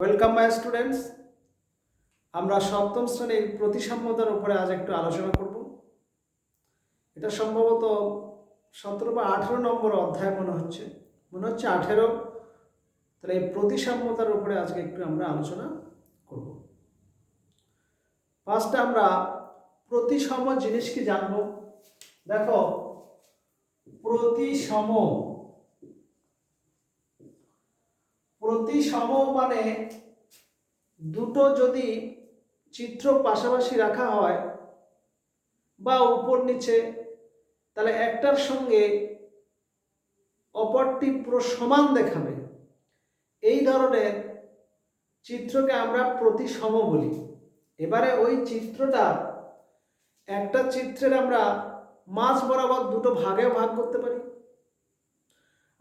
Welcome my students. আমরা সপ্তম শ্রেণীর প্রতিসাম্যতার উপরে আজ একটু আলোচনা করব। এটা সম্ভবত 17 বা 18 নম্বর অধ্যায় মনে হচ্ছে 18। তাহলে এই প্রতিসাম্যতার উপরে আজকে একটু আমরা আলোচনা করব। ফার্স্টে আমরা প্রতিসম জিনিস কি জানবো। দেখো, প্রতিসম প্রতিসম মানে দুটো যদি চিত্র পাশাপাশি রাখা হয় বা উপর নিচে, তাহলে একটার সঙ্গে অপরটি পুরো সমান দেখাবে। এই ধরনের চিত্রকে আমরা প্রতিসম বলি। এবারে ওই চিত্রটা, একটা চিত্রের আমরা মাঝ বরাবর দুটো ভাগে ভাগ করতে পারি,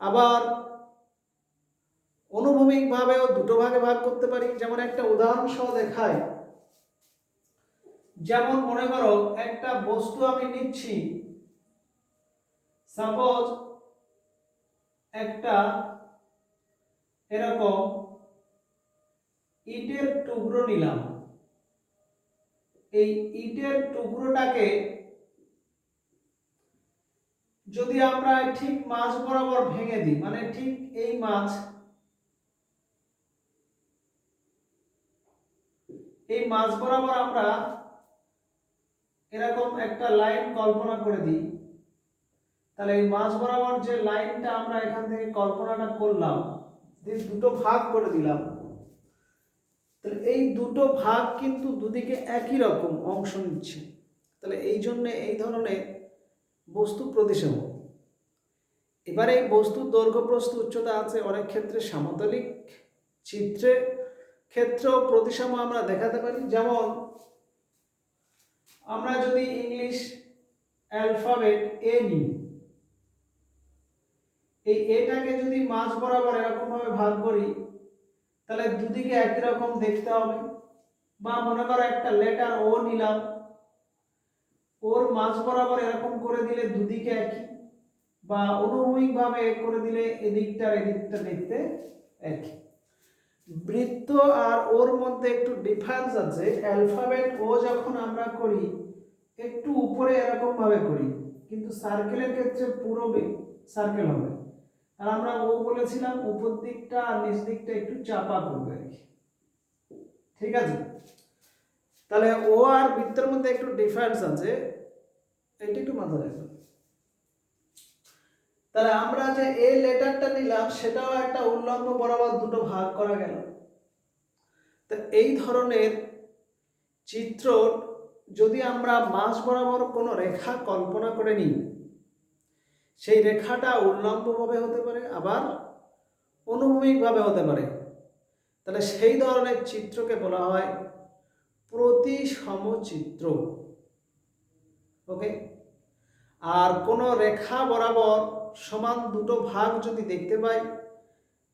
আবার অনুভূমিকভাবেও দুটো ভাগে ভাগ করতে পারি। যেমন একটা উদাহরণ সহ দেখায়, যেমন মনে করো একটা বস্তু আমি নিচ্ছি, সাপোজ একটা এরকম ইটের টুকরো নিলাম। এই ইটের টুকরোটাকে যদি আমরা ঠিক মাঝ বরাবর ভেঙে দিই, মানে ঠিক এই মাঝ বরাবর আমরা এরকম একটা লাইন কল্পনা করে দিই, তাহলে এই মাঝ বরাবর যে লাইনটা আমরা এখান থেকে কল্পনাটা করলাম, দুটো ভাগ করে দিলাম, তাহলে এই দুটো ভাগ কিন্তু দুদিকে একই রকম অংশ নিচ্ছে। তাহলে এই জন্য এই ধরনের বস্তু প্রতিসম। এবারে এই বস্তুর দৈর্ঘ্য প্রস্থ উচ্চতা আছে, অনেক ক্ষেত্রে সমতলিক চিত্রের ক্ষেত্রেও প্রতিসম আমরা দেখাতে পারি। যেমন আমরা যদি ইংলিশ অ্যালফাবেট এ নিই, এই এটাকে যদি মাঝ বরাবর এরকম ভাবে ভাগ করি, তাহলে দুদিকে একই রকম দেখতে হবে। বা মনে করো একটা লেটার ও নিলাম, ওর মাঝ বরাবর এরকম করে দিলে দুদিকে একই, বা অনুভূমিক ভাবে করে দিলে এদিকটা দেখতে একই। বৃত্ত আর ওর মধ্যে একটু ডিফারেন্স আছে। অ্যালফাবেট ও যখন আমরা করি একটু উপরে এরকম ভাবে করি, কিন্তু সার্কেলের ক্ষেত্রে পুরো সার্কেল হবে। আর আমরা ও বলেছিলাম উপর দিকটা আর নিচ দিকটা একটু চাপা করবে আর কি। ঠিক আছে, তাহলে ও আর বৃত্তের মধ্যে একটু ডিফারেন্স আছে, এটা একটু মাথায় রাখবেন। তাহলে আমরা যে এ লেটারটা নিলাম, সেটাও একটা উল্লম্ব বরাবর দুটো ভাগ করা গেল। তো এই ধরনের চিত্র যদি আমরা মাঝ বরাবর কোনো রেখা কল্পনা করে নিই, সেই রেখাটা উল্লম্বভাবে হতে পারে, আবার অনুভূমিকভাবে হতে পারে। তাহলে সেই ধরনের চিত্রকে বলা হয় প্রতিসম চিত্র। ওকে, আর কোনো রেখা বরাবর সমান দুটো ভাগ যদি দেখতে পাই,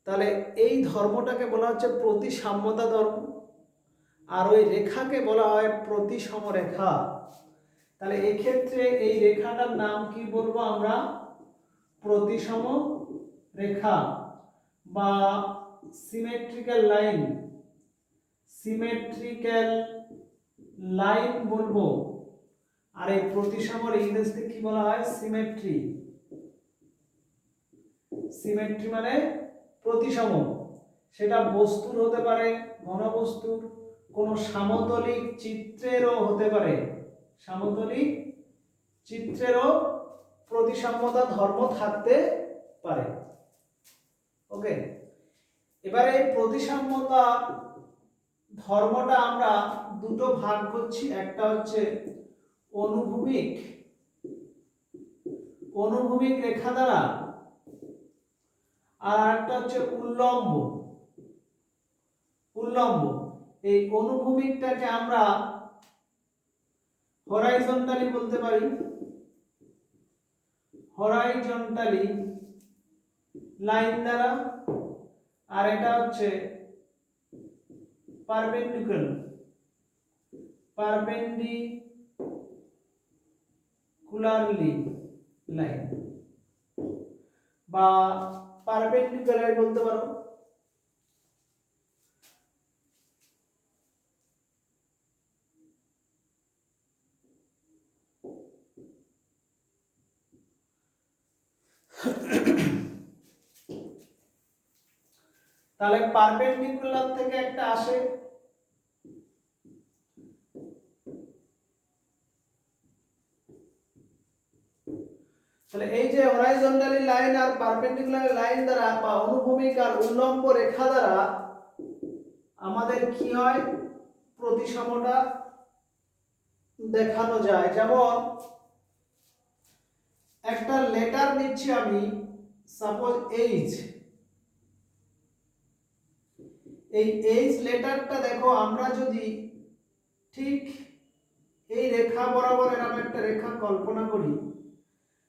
তাহলে এই ধর্মটাকে বলা হচ্ছে প্রতিসাম্যতা ধর্ম, আর ওই রেখাকে বলা হয় প্রতিসম রেখা। তাহলে এক্ষেত্রে এই রেখাটার নাম কি বলবো আমরা? প্রতিসম রেখা বা সিমেট্রিক্যাল লাইন, বলবো। আর এই প্রতিসমর ইংরেজিতে কি বলা হয়? সিমেট্রি। সিমেট্রি মানে প্রতিসম। সেটা বস্তুর হতে পারে, ঘনবস্তুর, কোন সমতলিক চিত্রেরও হতে পারে। সমতলিক চিত্রেরও প্রতিসাম্যতা ধর্ম থাকতে পারে। ওকে, এবারে এই প্রতিসাম্যতা ধর্মটা আমরা দুটো ভাগ করছি। একটা হচ্ছে অনুভূমিক রেখা দ্বারা, আর একটা হচ্ছে উল্লম্ব। এই অনুভূমিকটাকে আমরা হরাইজন্টালি বলতে পারি, হরাইজন্টালি লাইন দ্বারা, আর এটা হচ্ছে পারপেন্ডিকুলারলি লাইন বা পারপেন্ডিকুলার বলতে পারো। তাহলে পারপেন্ডিকুলার থেকে একটা আসে, তাহলে এই যে হরাইজন্টালি লাইন আর পারপেন্ডিকুলার লাইন দ্বারা বা অনুভূমিক আর উল্লম্ব রেখা দ্বারা আমাদের কি হয়, প্রতিসমতা দেখানো যায়। যেমন একটা লেটার নিচ্ছি আমি, সাপোজ এইচ, এই এইচ লেটারটা দেখো আমরা যদি ঠিক এই রেখা বরাবর এরকম একটা রেখা কল্পনা করি,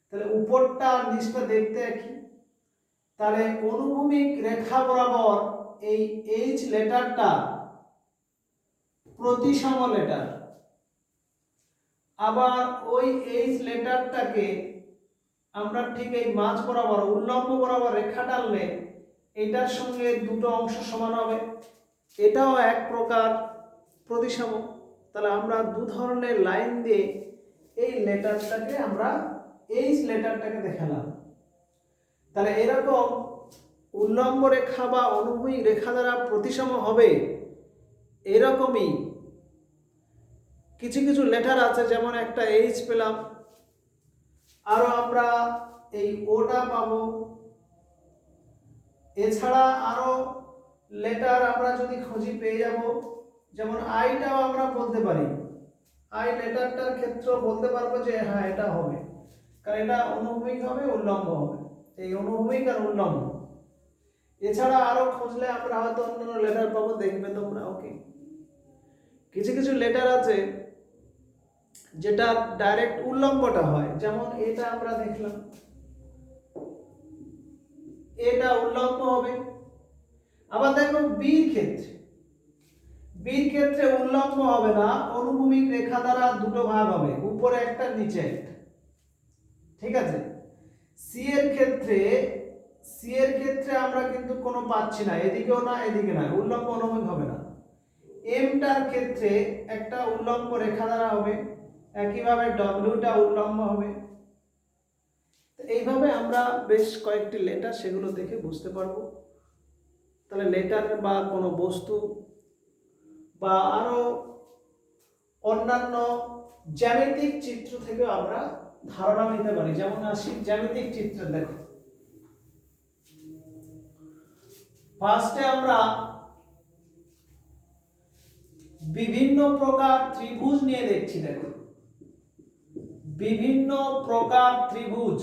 তাহলে উপরটা আর নিচটা দেখতে একই। তাহলে অনুভূমিক রেখা বরাবর এই এইচ লেটারটা প্রতিসম লেটার, আবার ওই এইচ লেটারটাকে আমরা ঠিক এই মাঝ বরাবর উল্লম্ব বরাবর রেখা টানলে এটার সঙ্গে দুটো অংশ সমান হবে, এটাও এক প্রকার প্রতিসম। তাহলে আমরা দু ধরনের লাইন দিয়ে এই লেটারটাকে আমরা এইচ লেটারটাকে দেখালাম। তাহলে এরকম উল্লম্ব রেখা বা অনুভূমিক রেখা দ্বারা প্রতিসম হবে, এরকমই কিছু কিছু লেটার আছে, যেমন একটা এইচ পেলাম, আরো আমরা এই ওটা পাবো। এছাড়া আরো লেটার আমরা যদি খুঁজি পেয়ে যাব, যেমন আইটাও আমরা বলতে পারি, আই লেটারটার ক্ষেত্রে বলতে পারবো যে হ্যাঁ এটা হবে, কারণ এটা অনুভূমিক হবে উল্লম্ব হবে, এই অনুভূমিক আর উল্লম্ব। এছাড়া আরো খুঁজলে আমরা হয়তো অন্যান্য লেটার পাবো, দেখবে তোমরা। ওকে, কিছু কিছু লেটার আছে যেটা ডাইরেক্ট উল্লম্বটা হয়, যেমন এটা আমরা দেখলাম, এটা উল্লম্ব হবে। আবার দেখো বির ক্ষেত্রে, বির ক্ষেত্রে উল্লম্ব হবে না, অনুভূমিক রেখা দ্বারা দুটো ভাগ হবে, উপরে একটা নিচে একটা, ঠিক আছে। সি এর ক্ষেত্রে, সি এর ক্ষেত্রে আমরা কিন্তু কোনো পাচ্ছি না, এদিকেও না এদিকে না, উল্লম্ব অনুভূমিক হবে না। এমটার ক্ষেত্রে একটা উল্লম্ব রেখা দ্বারা হবে, একইভাবে ডব্লিউটা উল্লম্ব হবে। এইভাবে আমরা বেশ কয়েকটি লেটার সেগুলো দেখে বুঝতে পারবো। তাহলে লেটার বা কোনো বস্তু বা আরো অন্যান্য জ্যামিতিক চিত্র থেকে আমরা ধারণা নিতে পারি। যেমন আসি জ্যামিতিক চিত্র, দেখো ফার্স্টে আমরা বিভিন্ন প্রকার ত্রিভুজ নিয়ে দেখছি। দেখো বিভিন্ন প্রকার ত্রিভুজ,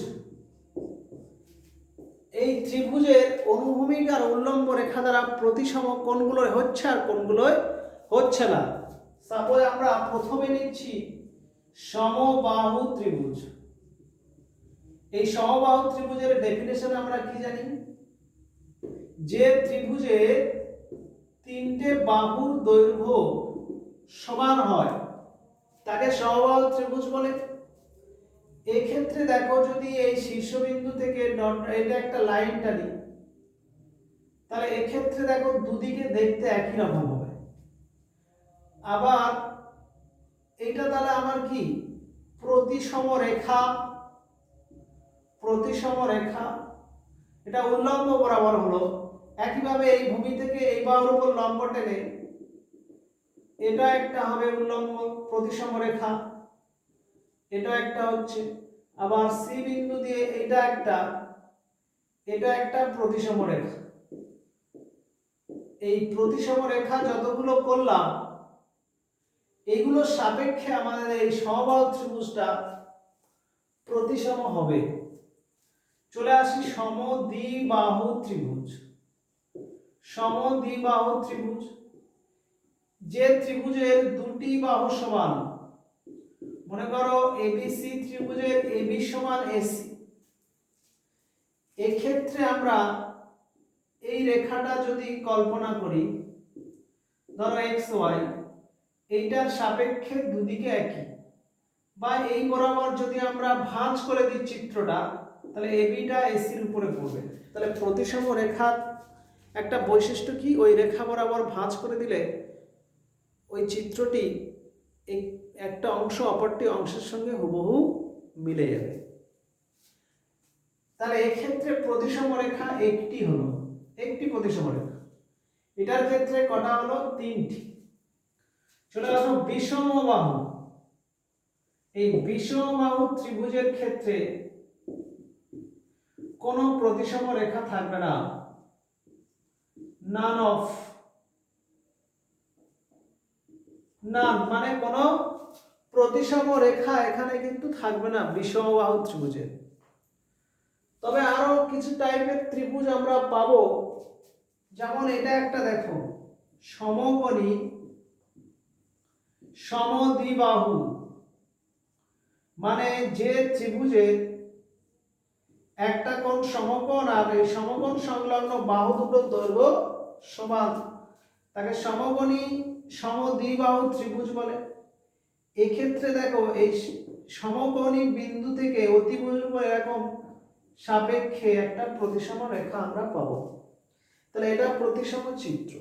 এই ত্রিভুজের অনুভূমিক আর উল্লম্ব রেখা দ্বারা প্রতিসম কোনগুলো হচ্ছে আর কোনগুলো হচ্ছে না। সাপোজ আমরা প্রথমে নিচ্ছি সমবাহু ত্রিভুজ। এই সমবাহু ত্রিভুজের ডেফিনেশন আমরা কি জানি, যে ত্রিভুজে তিনটে বাহুর দৈর্ঘ্য সমান হয় তাকে সমবাহু ত্রিভুজ বলে। এই ক্ষেত্রে দেখো যদি এই শীর্ষবিন্দু থেকে এটা একটা লাইন টানি, তাহলে এই ক্ষেত্রে দেখো দুদিকে দেখতে একই রকম হবে। আবার এটা তাহলে আমার কি প্রতিসম রেখা, প্রতিসম রেখা, এটা উল্লম্ব বরাবর হলো। একইভাবে এই ভূমি থেকে এই বাহুর উপর লম্ব টেনে এটা একটা হবে উল্লম্ব প্রতিসম রেখা, এটা একটা হচ্ছে। আবার সি বিন্দু দিয়ে এটা একটা প্রতিসম রেখা। এই প্রতিসম রেখা যতগুলো করলাম এইগুলোর সাপেক্ষে আমাদের এই সমবাহু ত্রিভুজটা প্রতিসম হবে। চলে আসি সমদ্বিবাহু ত্রিভুজ। সমদ্বিবাহু ত্রিভুজ, যে ত্রিভুজের দুটি বাহু সমান, মনে করো এবিসি ত্রিভুজের এবি সমান এসি, এক্ষেত্রে আমরা এই রেখাটা যদি কল্পনা করি, ধরো এক্স ওয়াই, এইটার সাপেক্ষে দুদিকে একই, বা এই বরাবর যদি আমরা ভাঁজ করে দিই চিত্রটা, তাহলে এবিটা এসির উপরে পড়বে। তাহলে প্রতিসম রেখার একটা বৈশিষ্ট্য কি, ওই রেখা বরাবর ভাঁজ করে দিলে ওই চিত্রটি এই একটা অংশ অপরটি অংশের সঙ্গে হুবহু মিলে যাবে। তাহলে এক্ষেত্রে প্রতিসম রেখা একটি হলো, একটি প্রতিসম রেখা। এটার ক্ষেত্রে কটা হলো? 3টি। চলে আসো বিষমবাহু। এই বিষমবাহু ত্রিভুজের ক্ষেত্রে কোনো প্রতিসম রেখা থাকবে না, নান অফ, নান মানে কোনো প্রতিসম রেখা এখানে কিন্তু থাকবে না বিষমবাহু ত্রিভুজে। তবে আরো কিছু টাইপের ত্রিভুজ আমরা পাবো, যেমন এটা একটা দেখো, সমকোণী সমদ্বিবাহু, মানে যে ত্রিভুজে একটা কোণ সমকোণ আর এই সমকোণ সংলগ্ন বাহু দুটোর দৈর্ঘ্য সমান, তাকে সমকোণী সমদ্বিবাহু ত্রিভুজ বলে। এক্ষেত্রে দেখো এই সমকোণী বিন্দু থেকে অতিভুজ উপর এরকম সাপেক্ষে একটা প্রতিসম রেখা আমরা পাবো, তাহলে এটা প্রতিসম চিত্র।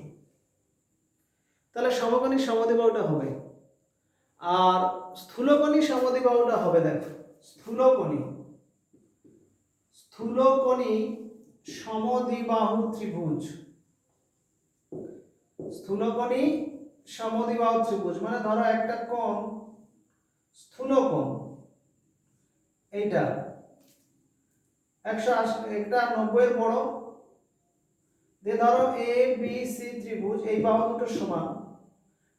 তাহলে সমকোণী সমদ্বিবাহুটা হবে, আর স্থূলকোণী সমদ্বিবাহুটা হবে, দেখো স্থূলকোণী সমদ্বিবাহু ত্রিভুজ, স্থূলকোণী সমদ্বিবাহু ত্রিভুজ মানে ধরো একটা কোণ স্থূলকোণ, এইটা 180, একটা 90 এর বড়, দিয়ে ধরো এ বি সি ত্রিভুজ, এই বাহু দুটো সমান,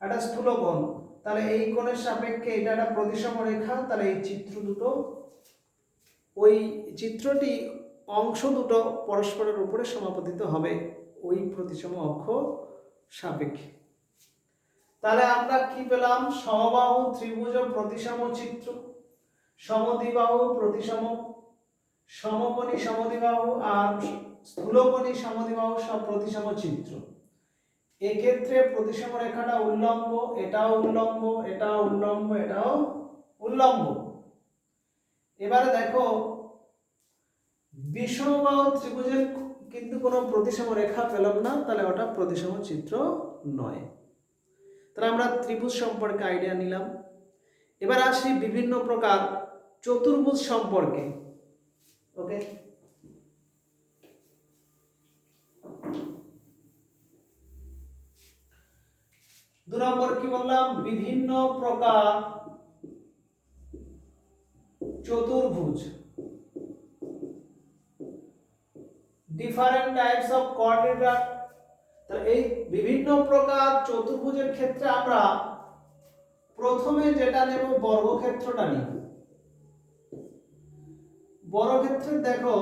একটা স্থূলকোণ, তাহলে এই কোণের সাপেক্ষে এটা একটা প্রতিসম রেখা, তাহলে এই চিত্র দুটো, ওই চিত্রটি অংশ দুটো পরস্পরের উপরে সমাপতিত হবে ওই প্রতিসম অক্ষ সাপেক্ষে। তাহলে আমরা কি পেলাম? সমবাহু ত্রিভুজ প্রতিসম চিত্র, সমদ্বিবাহু প্রতিসম, সমকোণী সমদ্বিবাহু আর স্থূলকোণী সমদ্বিবাহু সব প্রতিসম চিত্র। এক্ষেত্রে প্রতিসম রেখাটা উল্লম্ব, এটাও উল্লম্ব, এটাও উল্লম্ব, এটাও উল্লম্ব। এবারে দেখো বিষমবাহু ত্রিভুজের কিন্তু কোনো প্রতিসম রেখা পেলাম না, তাহলে ওটা প্রতিসম চিত্র নয়। তাহলে আমরা ত্রিভুজ সম্পর্কে আইডিয়া নিলাম। এবার আসি বিভিন্ন প্রকার চতুর্ভুজ সম্পর্কে। ওকে, দু নম্বর কি বললাম? বিভিন্ন প্রকার চতুর্ভুজ, ডিফারেন্ট টাইপস অফ কোঅর্ডিনেট। তাহলে এই বিভিন্ন প্রকার চতুর্ভুজের ক্ষেত্রে আমরা প্রথমে যেটা নেব বর্গক্ষেত্রটা নিব। বর্গক্ষেত্রে দেখো,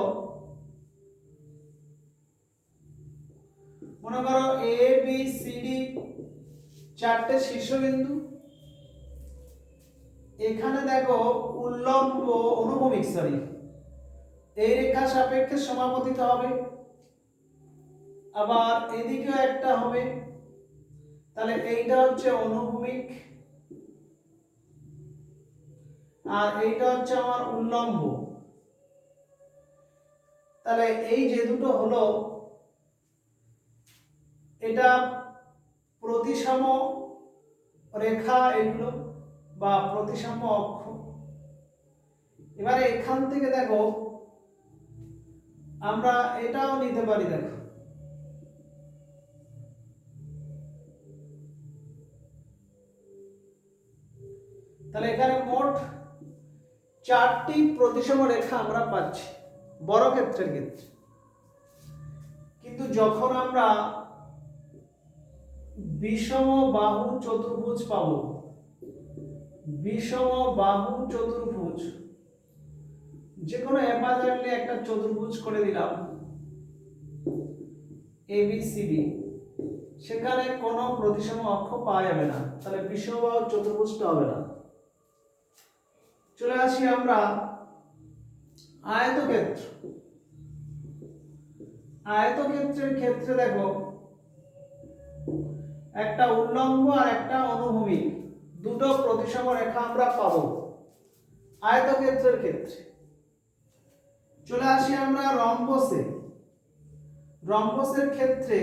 মনে করো এ বি সি ডি চারটে শীর্ষবিন্দু, এখানে দেখো উল্লম্ব অনুভূমিক, এই রেখা সাপেক্ষে সমাপতিত হবে, আবার এদিকেও একটা হবে, তাহলে এইটা হচ্ছে অনুভূমিক আর এইটা হচ্ছে আমার উল্লম্ব। তাহলে এই যে দুটো হলো, এটা প্রতিসম রেখা এগুলো বা প্রতিসম অক্ষ। এবারে এখান থেকে দেখো আমরা এটাও নিতে পারি, দেখো তাহলে এখানে মোট 4টি প্রতিসম রেখা আমরা পাচ্ছি বর্গক্ষেত্রের ক্ষেত্রে। কিন্তু যখন আমরা বিষম বাহু চতুর্ভুজ পাবো, বিষম বাহু চতুর্ভুজ, যে কোনো অ্যাপারেন্টলি একটা চতুর্ভুজ করে দিলাম এবিসিডি, সেখানে কোনো প্রতিসম অক্ষ পাওয়া যাবে না, তাহলে বিষম বাহু চতুর্ভুজটা হবে না। চলে আসি আমরা আয়তক্ষেত্র। আয়তক্ষেত্রের ক্ষেত্রে দেখো একটা উল্লম্ব আর একটা অনুভূমিক, দুটো প্রতিসম রেখা আমরা পাবো আয়তক্ষেত্রের ক্ষেত্রে। চলে আসি আমরা রম্বসে। রম্বসের ক্ষেত্রে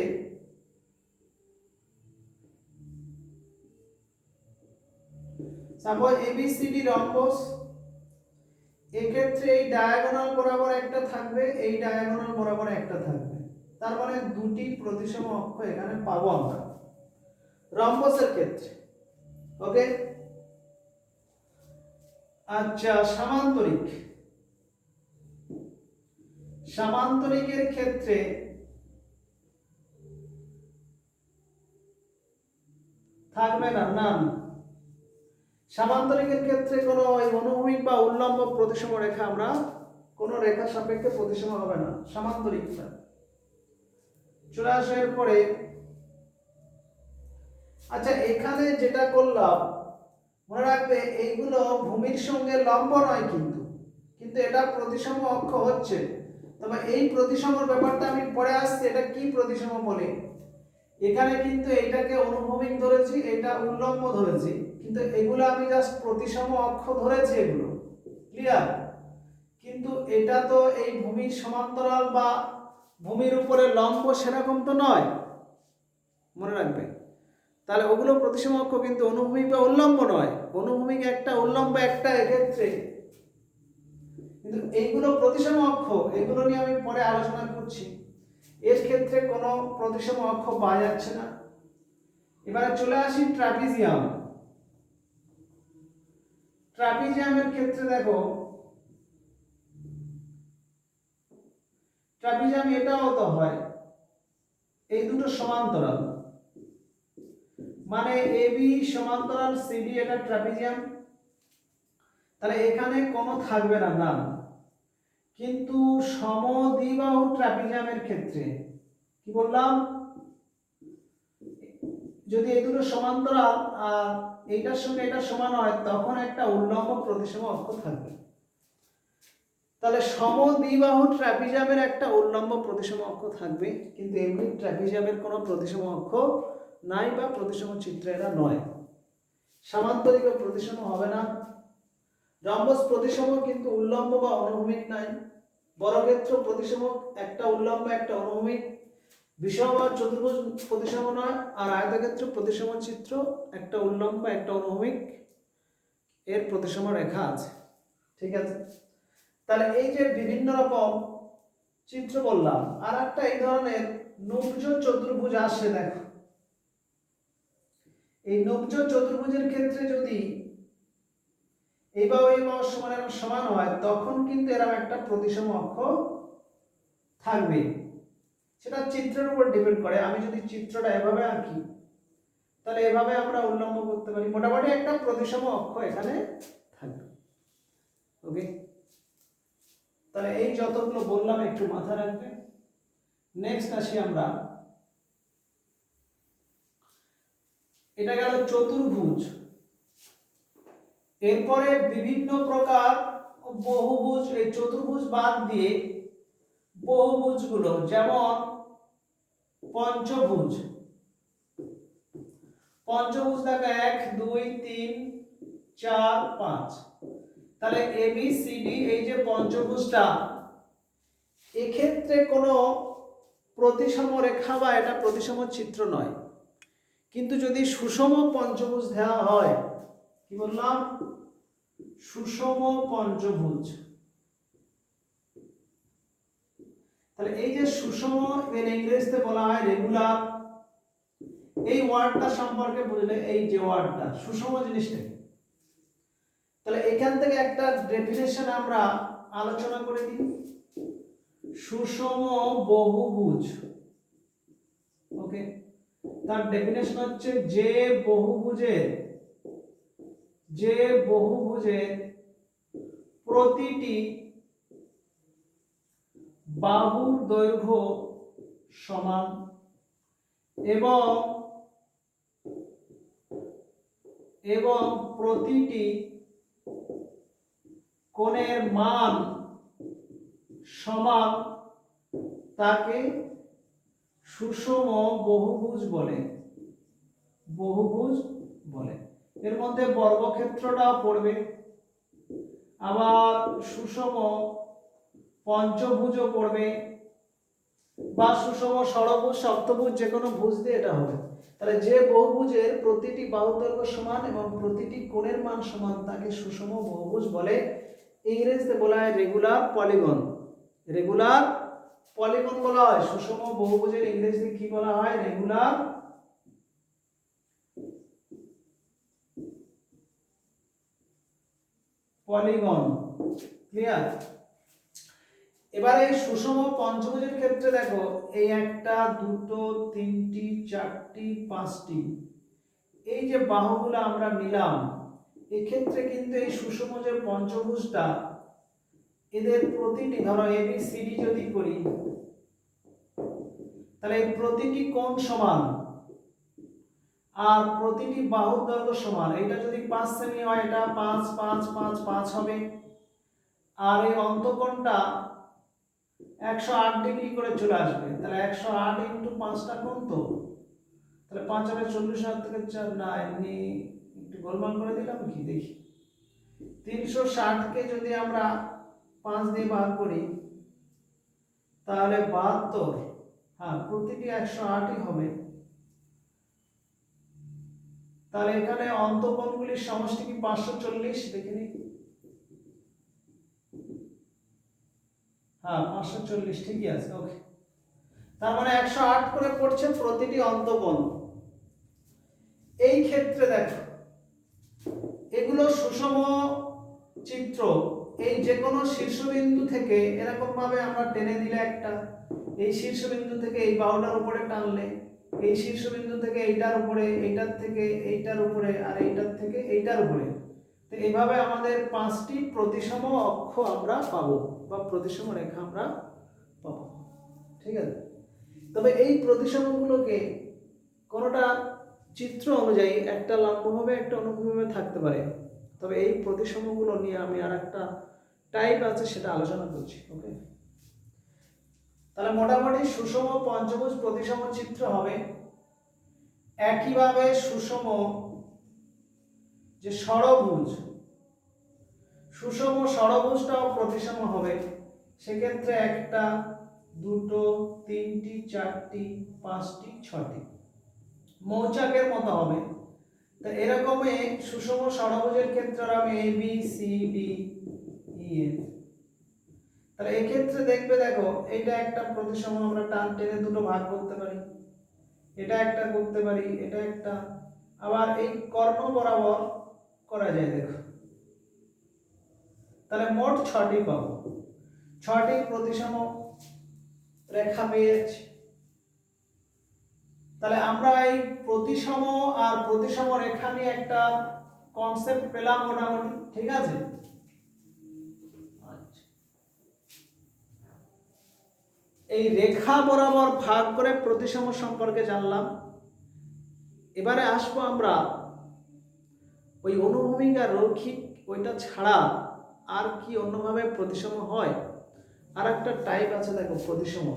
সাপোজ এবিসিডি রম্বস, এক্ষেত্রে এই ডায়াগোনাল বরাবর একটা থাকবে, এই ডায়াগোনাল বরাবর একটা থাকবে, তার মানে দুটি প্রতিসম অক্ষ এখানে পাবো আমরা রম্বসের ক্ষেত্রে। ওকে, আচ্ছা সামান্তরিক, সামান্তরিকের ক্ষেত্রে থাকবে না নান। সামান্তরিকের ক্ষেত্রে কোনো অনুভূমিক বা উল্লম্ব প্রতিসম রেখা আমরা কোনো রেখা সাপেক্ষে প্রতিসম হবে না সামান্তরিকটা। চলে আসে এরপরে, আচ্ছা এখানে যেটা করলাম মনে রাখবে এইগুলো ভূমির সঙ্গে লম্ব নয়, কিন্তু কিন্তু এটা প্রতিসম অক্ষ হচ্ছে। তবে এই প্রতিসমর ব্যাপারটা আমি পরে আসছি, এটা কি প্রতিসম বলে। এখানে কিন্তু এইটাকে অনুভূমিক ধরেছি, এটা উল্লম্ব ধরেছি, কিন্তু এগুলো আমি জাস্ট প্রতিসম অক্ষ ধরেছি, এগুলো ক্লিয়ার। কিন্তু এটা তো এই ভূমির সমান্তরাল বা ভূমির উপরে লম্ব সেরকম তো নয়, মনে রাখবে। তাহলে ওগুলো প্রতিসম অক্ষ, কিন্তু অনুভূমিক বা উল্লম্ব নয়। অনুভূমিক একটা, উল্লম্ব একটা এক্ষেত্রে, কিন্তু এইগুলো প্রতিসম অক্ষ, এগুলো নিয়ে আমি পরে আলোচনা করছি। এর ক্ষেত্রে কোনো প্রতিসম অক্ষ পাওয়া যাচ্ছে না। এবারে চলে আসি ট্রাপিজিয়াম। ট্রাপিজিয়ামের ক্ষেত্রে দেখো, ট্রাপিজিয়াম এটাও তো হয় এই দুটো সমান্তরাল, মানে এবি সমান্তরাল সিডি, এটা ট্রাপিজিয়াম। তাহলে এখানে কোনো থাকবে না না। কিন্তু সমদ্বিবাহু ট্রাপিজিয়ামের ক্ষেত্রে কি বললাম, যদি এই দুটো সমান্তরাল আর এইটার সঙ্গে এটা সমান হয় তখন একটা উল্লম্ব প্রতিসম অক্ষ থাকবে। তাহলে সমদ্বিবাহু ট্রাপিজিয়ামের একটা উল্লম্ব প্রতিসম অক্ষ থাকবে, কিন্তু এমনি ট্রাপিজিয়ামের কোনো প্রতিসম অক্ষ নাই বা প্রতিসম চিত্র এরা নয়। সামান্তরিক প্রতিসম হবে না। রম্বস প্রতিসম, কিন্তু উল্লম্ব বা অনুভূমিক নাই। বর্গক্ষেত্র প্রতিসম, একটা উল্লম্ব একটা অনুভূমিক। বিষম আর চতুর্ভুজ প্রতিসম নয়। আর আয়তক্ষেত্র প্রতিসম চিত্র, একটা উল্লম্ব একটা অনুভূমিক, এর প্রতিসম রেখা আছে। ঠিক আছে, তাহলে এই যে বিভিন্ন রকম চিত্র বললাম, আর একটা এই ধরনের নব্জ চতুর্ভুজ আসে। দেখো এই নব্জ চতুর্ভুজের ক্ষেত্রে যদি এই বাহু সমান এরকম সমান হয় তখন কিন্তু এরকম একটা প্রতিসম অক্ষ থাকবে। সেটা চিত্রের উপর ডিপেন্ড করে। আমি যদি চিত্রটা এভাবে আঁকি তাহলে এভাবে আমরা উল্লম্ব করতে পারি, মোটামুটি একটা প্রতিসম অক্ষ এখানে থাকবে। ওকে, তাহলে এই যতগুলো বললাম একটু মাথায় রাখবে। নেক্সট আসি আমরা, এটা গেল চতুর্ভুজ। এরপরে বিভিন্ন প্রকার বহুভুজ, এই চতুর্ভুজ বাদ দিয়ে বহুভুজগুলো, যেমন পঞ্চভুজ। পঞ্চভুজ দেখো 1 2 3 4 5। তাহলে ABCD এই যে পঞ্চভুজটা, এক্ষেত্রে কোনো প্রতিসম রেখা বা এটা প্রতিসম চিত্র নয়। কিন্তু যদি সুষম পঞ্চভুজ দেওয়া হয়, কি বললাম, সুষম পঞ্চভুজ, তাহলে এই যে সুষম, এর ইংরেজিতে বলা হয় রেগুলার। এই ওয়ার্ডটা সম্পর্কে বুঝলে, এই যে ওয়ার্ডটা সুষম জিনিসটা, তাহলে এখান থেকে একটা ডেফিনেশন আমরা আলোচনা করে দিই। সুষম বহুভুজ, ওকে, তার ডেফিনেশন হচ্ছে যে বহুভুজের প্রতিটি বাহুর দৈর্ঘ্য সমান এবং প্রতিটি কোণের মান সমান, তাকে সুষম বহুভুজ বলে। এর মধ্যে বর্গক্ষেত্রটাও পড়বে, আবার সুষম পঞ্চভুজও পড়বে, বা সুষম ষড়ভুজ সপ্তভুজ, যে কোনো ভুজ দিয়ে এটা হবে। তাহলে যে বহুভুজের প্রতিটি বাহুর দৈর্ঘ্য সমান এবং প্রতিটি কোণের মান সমান তাকে সুষম বহুভুজ বলে। ইংরেজিতে বলা হয় রেগুলার পলিগন বলা হয়। সুষম বহুভুজের ইংরেজিতে কি বলা হয়? Regular polygon. ক্লিয়ার? এবারে সুষম পঞ্চভুজের ক্ষেত্রে দেখো, এই একটা, দুটো, তিনটি, চারটি, পাঁচটি, এই যে বাহুগুলো আমরা নিলাম, এক্ষেত্রে কিন্তু এই সুষম যে পঞ্চভুজটা, এদের প্রতিটি, ধরো ABCD যদি করি, তাহলে এই প্রতিটি কোণ সমান আর প্রতিটি বাহুর দৈর্ঘ্য সমান। এটা যদি 5 সেমি হয়, এটা 5 5 5 5 হবে। আর এই অন্তঃকোণটা 108 ডিগ্রি করে চলে আসবে। তাহলে 108 ইন্টু 5টা কোণ, তো তাহলে 5 হবে 40, থেকে 4 না, এমনি একটু গোলমাল করে দিলাম কি, দেখি। 360 কে যদি আমরা 5 দিয়ে ভাগ করি, তাহলে 72। হ্যাঁ, প্রতিটি 108ই হবে। তাহলে এখানে অন্তঃকোণগুলির সমষ্টি কি 540? দেখিনি। হ্যাঁ, 540 ঠিকই আছে। ওকে, তার মানে 108 করে পড়ছে প্রতিটি অন্তঃকোণ। এই ক্ষেত্রে দেখো, এগুলো সুষম চিত্র। এই যে কোনো শীর্ষবিন্দু থেকে এরকম ভাবে আমরা টেনে দিলে একটা, এই শীর্ষবিন্দু থেকে এই বাহুটার উপরে টানলে, এই শীর্ষবিন্দু থেকে এইটার উপরে, এইটার থেকে এইটার উপরে, আর এইটার থেকে এইটার উপরে, তো এইভাবে আমাদের 5টি প্রতিসম অক্ষ আমরা পাবো, বা প্রতিসম রেখা আমরা পাবো। ঠিক আছে? তবে এই প্রতিসমগুলোকে কোনোটা চিত্র অনুযায়ী একটা লম্বভাবে একটা অনুভূমিভাবে থাকতে পারে। তবে এই প্রতিসমগুলো নিয়ে আমি আর একটা টাইপ আছে, সেটা আলোচনা করছি। ওকে, তাহলে মোটামুটি সুষম পঞ্চভুজ প্রতিসম চিত্র হবে। একইভাবে সুষম যে ষড়ভুজ, সুষম ষড়ভুজটাও প্রতিসম হবে। সেক্ষেত্রে একটা, দুটো, তিনটি, চারটি, পাঁচটি, ছটি, মৌচাকের মতো হবে। তো এরকমই সুষম ষড়ভুজের ক্ষেত্রে আমি ABCDEF। তাহলে এই ক্ষেত্রে দেখবে, দেখো, এটা একটা প্রতিসম, আমরা টান টেনে দুটো ভাগ করতে পারি, এটা একটা করতে পারি, এটা একটা, আবার এই কর্ণ বরাবর করা যায়। দেখো, তাহলে মোট 6টি পাবো। 6টি প্রতিসম রেখা পেয়েছি। তাহলে আমরা এই প্রতিসম আর প্রতিসম রেখা নিয়ে একটা কনসেপ্ট পেলাম মোটামুটি। ঠিক আছে? আচ্ছা, এই রেখা বরাবর ভাগ করে প্রতিসম সম্পর্কে জানলাম। এবারে আসবো আমরা ওই অনুভূমিক আর রৈখিক, ওইটা ছাড়া আর কি অন্যভাবে প্রতিসম হয়। আর একটা টাইপ আছে দেখো প্রতিসম,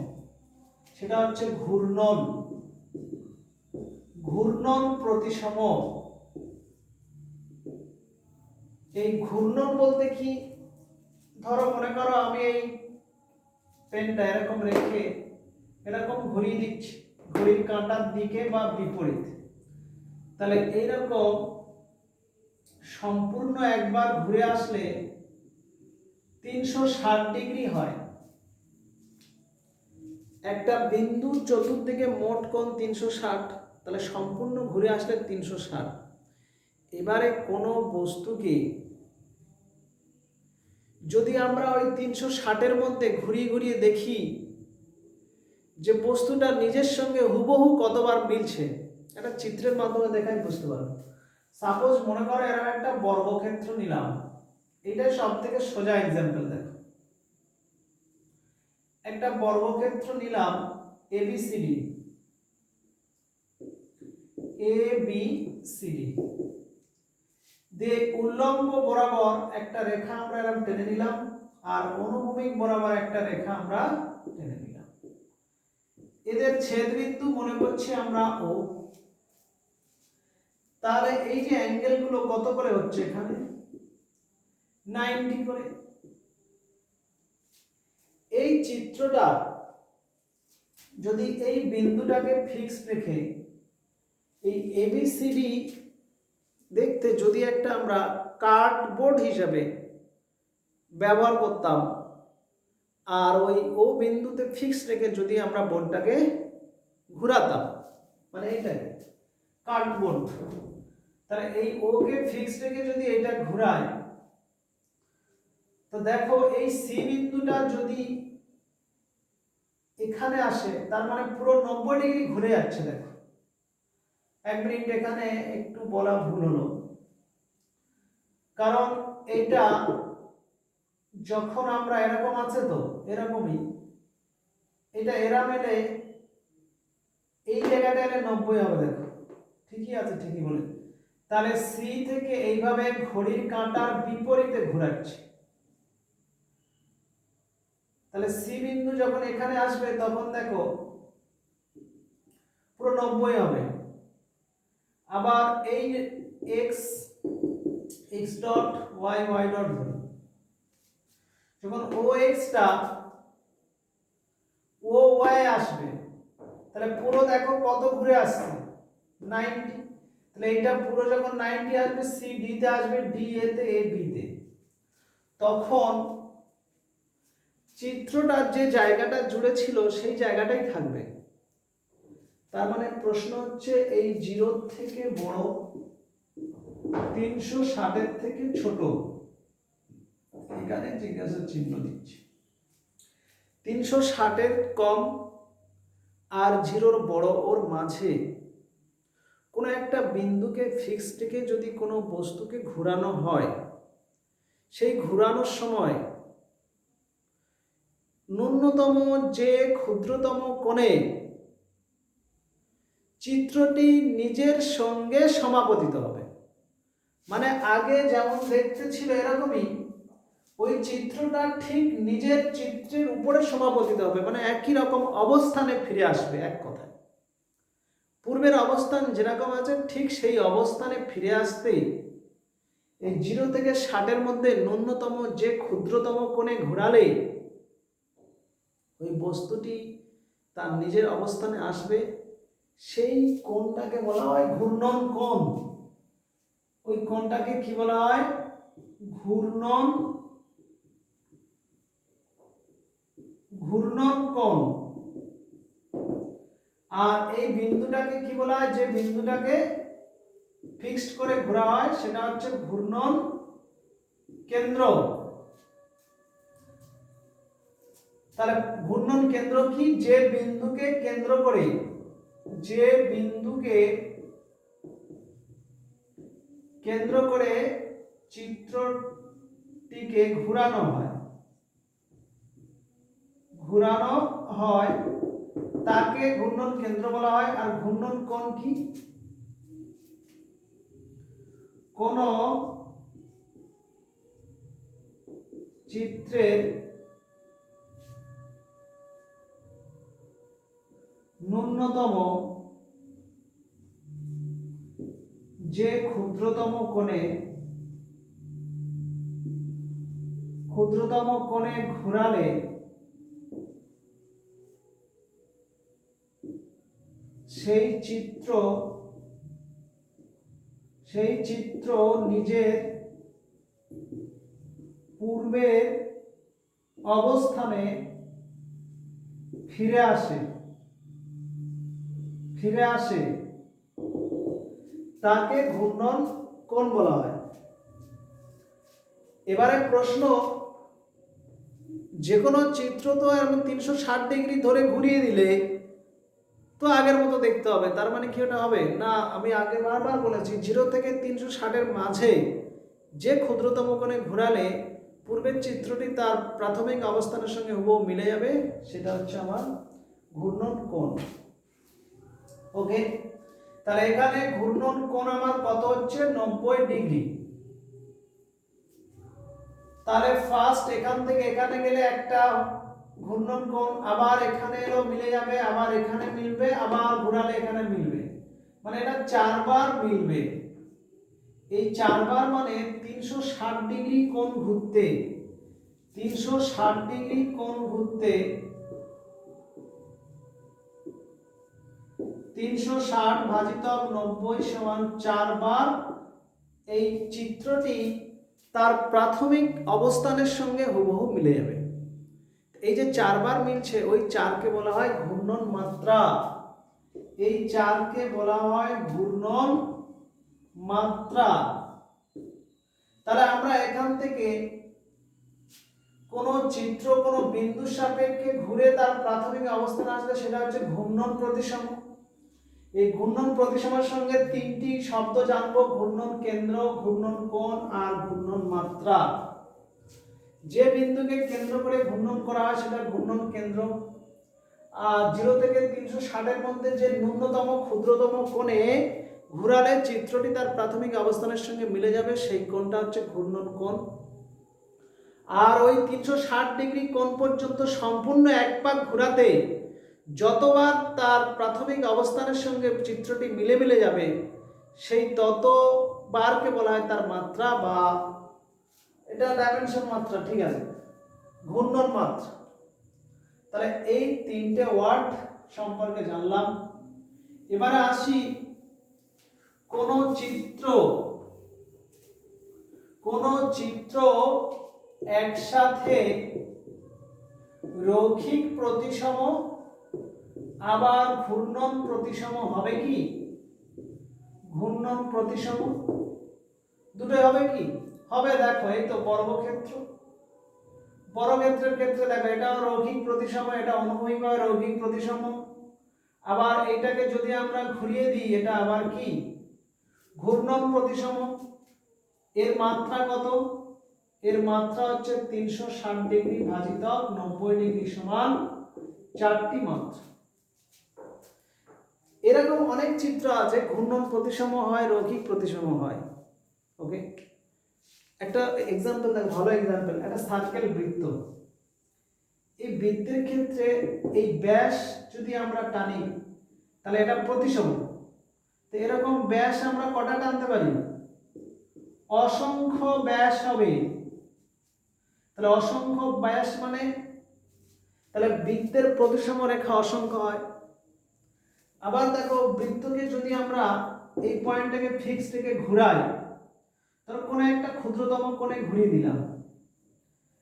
সেটা হচ্ছে ঘূর্ণন। ঘূর্ণন প্রতিসম। এই ঘূর্ণন বলতে কি, ধরো মনে করো আমি এই পেনটা এরকম রেখে এরকম ঘুরিয়ে দিচ্ছি, ঘড়ির কাঁটার দিকে বা বিপরীত। তাহলে এইরকম সম্পূর্ণ একবার ঘুরে আসলে 360 ডিগ্রি হয়। একটা বিন্দুর চতুর্দিকে মোট কোণ 360, তাহলে সম্পূর্ণ ঘুরে আসলে 360। এবারে কোনো বস্তুকে যদি আমরা ওই 360-এর মধ্যে ঘুরিয়ে ঘুরিয়ে দেখি যে বস্তুটা নিজের সঙ্গে হুবহু কতবার মিলছে, একটা চিত্রের মাধ্যমে দেখাই বুঝতে পারবো। সাপোজ মনে করো এরকম একটা বর্গক্ষেত্র নিলাম, এটাই সব থেকে সোজা এক্সাম্পল। দেখো, একটা বর্গক্ষেত্র নিলাম ABCD, দিয়ে উল্লম্ব বরাবর একটা রেখা আমরা এরকম টেনে নিলাম, আর অনুভূমিক বরাবর একটা রেখা আমরা টেনে নিলাম। এদের ছেদবিন্দু মনে করছি আমরা O। তাহলে এই যে অ্যাঙ্গেল গুলো কত করে হচ্ছে এখানে? 90 করে। এই চিত্রটা যদি এই বিন্দুটাকে ফিক্স রেখে এই ABCD দেখতে যদি একটা আমরা কার্ডবোর্ড হিসাবে ব্যবহার করতাম, আর ওই ও বিন্দুতে ফিক্স রেখে যদি আমরা বোর্ডটাকে ঘুরাতাম, মানে এইটাকে কার্ডবোর্ড, তাহলে এই ও কে ফিক্স রেখে যদি এটা ঘুরায়, তো দেখো এই সি বিন্দুটা যদি এখানে আসে, তার মানে পুরো 90 ডিগ্রি ঘুরে যাচ্ছে। দেখো 1 মিনিট এখানে একটু বলা ভুল হলো, কারণ এটা যখন আমরা এরকম আছে তো এরকমই, এটা এরা মেলে এই জায়গাটা এলে 90 হবে। দেখো ঠিকই আছে, ঠিকই বলে। তাহলে সি থেকে এইভাবে ঘড়ির কাঁটার বিপরীতে ঘোরাচ্ছে, তাহলে সি বিন্দু যখন এখানে আসবে তখন দেখো পুরো 90 হবে। আবার এই x x dot y y dot ধরি, যখন ও এক্সটা ও ওয়াই আসবে, তাহলে পুরো দেখো কত ঘুরে আসছে 90, তাহলে এটা পুরো যখন 90 আসবে সি ডি তে আসবে, ডি এ তে, এ বি তে, তখন চিত্রটার যে জায়গাটা জুড়ে ছিল সেই জায়গাটাই থাকবে। তার মানে প্রশ্ন হচ্ছে এই 0 থেকে বড়, 360 এর থেকে ছোট, এখানে জিজ্ঞাসা চিহ্ন দিচ্ছি। 360 এর কম আর 0 বড়, ওর মাঝে কোনো একটা বিন্দুকে ফিক্স রেখে যদি কোনো বস্তুকে ঘোরানো হয়, সেই ঘোরানোর সময় ন্যূনতম যে ক্ষুদ্রতম কোণে চিত্রটি নিজের সঙ্গে সমাপতিত হবে। মানে আগে যেমন দেখতে ছিল এরকমই, ওই চিত্রটা ঠিক নিজের চিত্রের উপরে সমাপতিত হবে, মানে একই রকম অবস্থানে ফিরে আসবে। এক কথায় পূর্বের অবস্থান যেরকম আছে ঠিক সেই অবস্থানে ফিরে আসতেই এই 0 থেকে 60 এর মধ্যে ন্যূনতম যে ক্ষুদ্রতম কোণে ঘোরালে ওই বস্তুটি তার নিজের অবস্থানে আসবে, সেই কোণটাকে বলা হয় ঘূর্ণন কোণ। ওই কোণটাকে কি বলা হয়? ঘূর্ণন কোণ। আর এই বিন্দুটাকে কি বলা হয়? যে বিন্দুটাকে ফিক্সড করে ঘোরা হয় সেটা হচ্ছে ঘূর্ণন কেন্দ্র। তাহলে ঘূর্ণন কেন্দ্র কি? যে বিন্দুকে কেন্দ্র করে, যে বিন্দুকে কেন্দ্র করে চিত্রটিকে ঘোরানো হয় তাকে ঘূর্ণন কেন্দ্র বলা হয়। আর ঘূর্ণন কোণ কি? কোন চিত্রের ন্যূনতম যে ক্ষুদ্রতম কোণে ঘোরালে সেই চিত্র নিজের পূর্বের অবস্থানে ফিরে আসে তাকে ঘূর্ণন কোণ বলা হয়। এবারে প্রশ্ন, যে কোনো চিত্র তো এরকম 360 ডিগ্রি ধরে ঘুরিয়ে দিলে তো আগের মতো দেখতে হবে। তার মানে কি ওটা হবে না? আমি আগে বারবার বলেছি 0 থেকে 360 এর মাঝে যে ক্ষুদ্রতম কোণে ঘোরালে পূর্বের চিত্রটি তার প্রাথমিক অবস্থানের সঙ্গে হুবহু মিলে যাবে, সেটা হচ্ছে আমার ঘূর্ণন কোণ। ওকে, তাহলে এখানে ঘূর্ণন কোণ আমার কত হচ্ছে? 90 ডিগ্রি। তাহলে ফার্স্ট এখান থেকে এখানে গেলে একটা ঘূর্ণন কোণ, আবার এখানে এলো মিলে যাবে, আবার এখানে মিলবে, আবার ঘোরালে এখানে মিলবে, মানে এটা 4 বার মিলবে। এই 4 বার মানে 360 ডিগ্রি কোণ ঘুরতে, 360 ডিগ্রি কোণ ঘুরতে 360 ভাজিতক 90 সমান 4 বার এই চিত্রটি তার প্রাথমিক অবস্থানের সঙ্গে হুবহু মিলে যাবে। এই যে 4 বার মিলছে ওই 4কে বলা হয় ঘূর্ণন মাত্রা। এই 4কে বলা হয় ঘূর্ণন মাত্রা। তাহলে আমরা এখান থেকে কোন চিত্র কোন বিন্দু সাপেক্ষে ঘুরে তার প্রাথমিক অবস্থানে আসলে সেটা হচ্ছে ঘূর্ণন প্রতিসম। এই ঘূর্ণন প্রতিসমের সঙ্গে 3টি শব্দ জানবো: ঘূর্ণন কেন্দ্র, ঘূর্ণন কোণ আর ঘূর্ণন মাত্রা। যে বিন্দুকে কেন্দ্র করে ঘূর্ণন করা হয় সেটা ঘূর্ণন কেন্দ্র। আর 0 থেকে 360 এর মধ্যে যে ন্যূনতম ক্ষুদ্রতম কোণে ঘোরালে চিত্রটি তার প্রাথমিক অবস্থানের সঙ্গে মিলে যাবে সেই কোণটা হচ্ছে ঘূর্ণন কোণ। আর ওই 360 ডিগ্রি কোণ পর্যন্ত সম্পূর্ণ এক পাক ঘোরাতে যতবার তার প্রাথমিক অবস্থানের সঙ্গে চিত্রটি মিলে যাবে সেই ততবারকে বলা হয় তার মাত্রা, বা এটা ডাইমেনশন মাত্রা, ঠিক আছে, ঘূর্ণন মাত্রা। তাহলে এই 3টে ওয়ার্ড সম্পর্কে জানলাম। এবারে আসি কোন চিত্র একসাথে রৈখিক প্রতিসম আবার ঘূর্ণন প্রতিসম হবে কি? ঘূর্ণন প্রতিসম দুটোই হবে কি? হবে। দেখো এই তো বর্গক্ষেত্র, বর্গক্ষেত্রের ক্ষেত্রে দেখো এটাও রৈখিক প্রতিসম, এটা অনুভূমিকভাবে রৈখিক প্রতিসম। আবার এটাকে যদি আমরা ঘুরিয়ে দিই এটা আবার কি? ঘূর্ণন প্রতিসম। এর মাত্রা কত? এর মাত্রা হচ্ছে 360 ডিগ্রি ভাজিত 90 ডিগ্রি সমান 4টি মাত্রা। এরকম অনেক চিত্র আছে ঘূর্ণন প্রতিসম হয়, রৈখিক প্রতিসম হয়। ওকে, একটা এক্সাম্পল দেখো, ভালো এক্সাম্পল, একটা সার্কেল বৃত্ত। এই বৃত্তের ক্ষেত্রে এই ব্যাস যদি আমরা টানি তাহলে এটা প্রতিসম। তো এরকম ব্যাস আমরা কটা টানতে পারি? অসংখ্য ব্যাস হবে। তাহলে অসংখ্য ব্যাস মানে তাহলে বৃত্তের প্রতিসম রেখা অসংখ্য হয়। আবার দেখো বৃত্তকে যদি আমরা এই পয়েন্টটাকে ফিক্স রেখে ঘুরাই, তাহলে কোনো একটা ক্ষুদ্রতম কোণে ঘুরিয়ে দিলাম,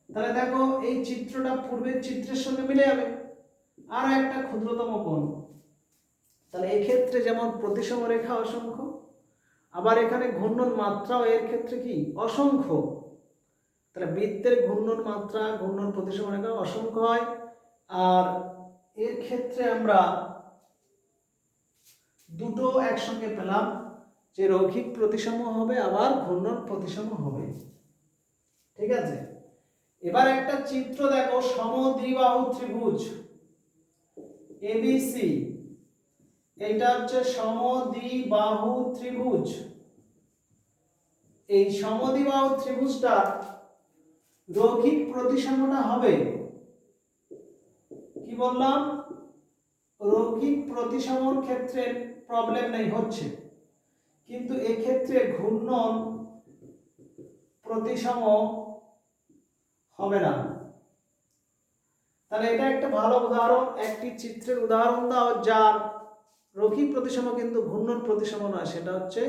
তাহলে দেখো এই চিত্রটা পূর্বের চিত্রের সঙ্গে মিলে যাবে। আর একটা ক্ষুদ্রতম কোণ, তাহলে এই ক্ষেত্রে যেমন প্রতিসম রেখা অসংখ্য, আবার এখানে ঘূর্ণন মাত্রাও এর ক্ষেত্রে কি? অসংখ্য। তাহলে বৃত্তের ঘূর্ণন মাত্রা, ঘূর্ণন প্রতিসম রেখা অসংখ্য হয়। আর এর ক্ষেত্রে আমরা দুটো একসঙ্গে পেলাম, যে রৈখিক প্রতিসম হবে আবার ঘূর্ণন প্রতিসম হবে। ঠিক আছে, এবার একটা চিত্র দেখো, সমদ্বিবাহু ত্রিভুজ এবিসি। এটা হচ্ছে সমদ্বিবাহু ত্রিভুজ। এই সমদ্বিবাহু ত্রিভুজটা রৈখিক প্রতিসমটা হবে কি বললাম? রৈখিক প্রতিসমর ক্ষেত্রে প্রবলেম নেই, হচ্ছে, কিন্তু এক্ষেত্রে ঘূর্ণন প্রতিসম হবে না। তাহলে এটা একটা ভালো উদাহরণ, একটি চিত্রের উদাহরণ দাও যার রৈখিক প্রতিসম কিন্তু ঘূর্ণন প্রতিসম নয়, সেটা হচ্ছে